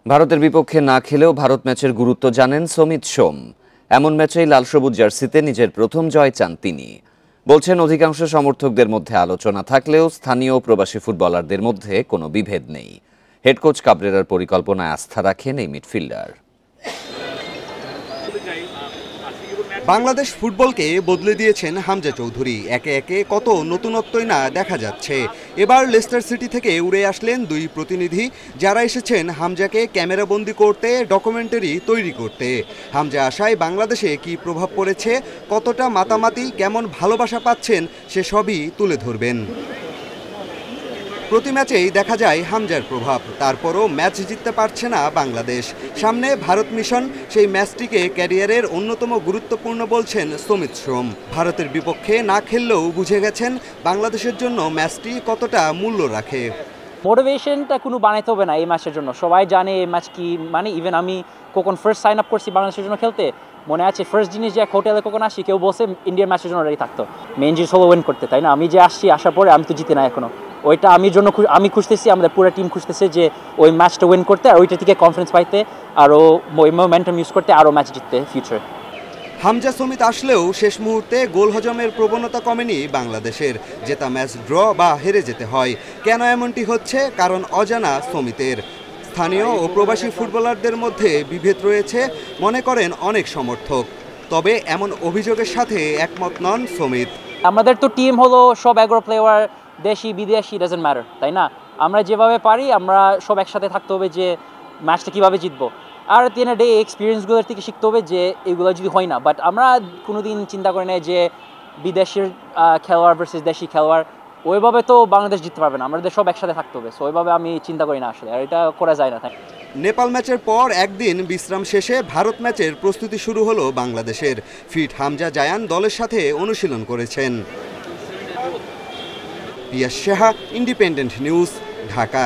ভারতের বিপক্ষে না খেলেও ভারত ম্যাচের গুরুত্ব জানেন সমিত সোম। এমন ম্যাচেই লাল সবুজ জার্সিতে নিজের প্রথম জয় চান তিনি। বলছেন, অধিকাংশ সমর্থকদের মধ্যে আলোচনা থাকলেও স্থানীয় প্রবাসী ফুটবলারদের মধ্যে কোনো বিভেদ নেই। হেড কোচ কাবরেরার পরিকল্পনায় আস্থা রাখেন এই মিডফিল্ডার। বাংলাদেশ ফুটবলকে বদলে দিয়েছেন হামজা চৌধুরী। একে একে কত নতুনত্বই না দেখা যাচ্ছে। এবার লেস্টার সিটি থেকে উড়ে আসলেন দুই প্রতিনিধি, যারা এসেছেন হামজাকে ক্যামেরাবন্দি করতে, ডকুমেন্টারি তৈরি করতে। হামজা আসায় বাংলাদেশে কি প্রভাব পড়েছে, কতটা মাতামাতি, কেমন ভালোবাসা পাচ্ছেন, সে সবই তুলে ধরবেন। প্রতি ম্যাচেই দেখা যায় হামজার প্রভাব। তারপরও ম্যাচ জিততে পারছে না বাংলাদেশ। সামনে ভারত মিশন, সেই ম্যাচটিকে ক্যারিয়ারের অন্যতম গুরুত্বপূর্ণ বলছেন সমিত সোম। ভারতের বিপক্ষে না খেললেও বুঝে গেছেন বাংলাদেশের জন্য ম্যাচটি কতটা মূল্য রাখে। মোটিভেশনটা কোনো বানাইতে হবে না এই ম্যাচের জন্য। সবাই জানে এই ম্যাচ কি মানে। ইভেন আমি কখন ফার্স্ট সাইন আপ করছি বাংলাদেশের জন্য খেলতে, মনে আছে ফার্স্ট জিনিস যে এক হোটেলে কখন আসি কেউ বলছে ইন্ডিয়ান ম্যাচের জন্য রেডি থাকতো। মেন জিনিস হলো উইন করতে, তাই না? আমি যে আসছি, আসার পরে আমি তো জিতে না এখনো। ওইটা আমি খুঁজতেছি, আমাদের পুরো টিম খুঁজতেছে যে ওই ম্যাচটা উইন করতে, আর ওইটা থেকে কনফিডেন্স পাইতে, আরও ওই মোমেন্টাম ইউজ করতে, আরও ম্যাচ জিততে ফিউচারে। হামজা সমিত আসলেও শেষ মুহূর্তে গোল হজমের প্রবণতা কমেনি বাংলাদেশের। জেতা ম্যাচ ড্র বা হেরে যেতে হয়। কেন এমনটি হচ্ছে? কারণ অজানা সমিতের। স্থানীয় ও প্রবাসী ফুটবলারদের মধ্যে বিভেদ রয়েছে মনে করেন অনেক সমর্থক। তবে এমন অভিযোগের সাথে একমত নন সমিত। আমাদের তো টিম হলো সব 11 প্লেয়ার, দেশি বিদেশি, ডাজন্ট ম্যাটার, তাই না? আমরা যেভাবে পারি আমরা সব একসাথে থাকতে হবে যে ম্যাচটা কীভাবে জিতবো। আর at the end of the day এক্সপিরিয়েন্সগুলোর থেকে শিখতে হবে যে এগুলো যদি হয় না। বাট আমরা কোনোদিন চিন্তা করি না যে বিদেশের খেলোয়াড় ভার্সেস দেশি খেলোয়াড়, ওইভাবে তো বাংলাদেশ জিততে পারবে না। আমাদের সব একসাথে থাকতে হবে। সো ওইভাবে আমি চিন্তা করি না আসলে, আর এটা করা যায় না। তাই নেপাল ম্যাচের পর একদিন বিশ্রাম শেষে ভারত ম্যাচের প্রস্তুতি শুরু হলো বাংলাদেশের। ফিট হামজা জায়ান দলের সাথে অনুশীলন করেছেন। পিয়াস সাহা, ইন্ডিপেন্ডেন্ট নিউজ, ঢাকা।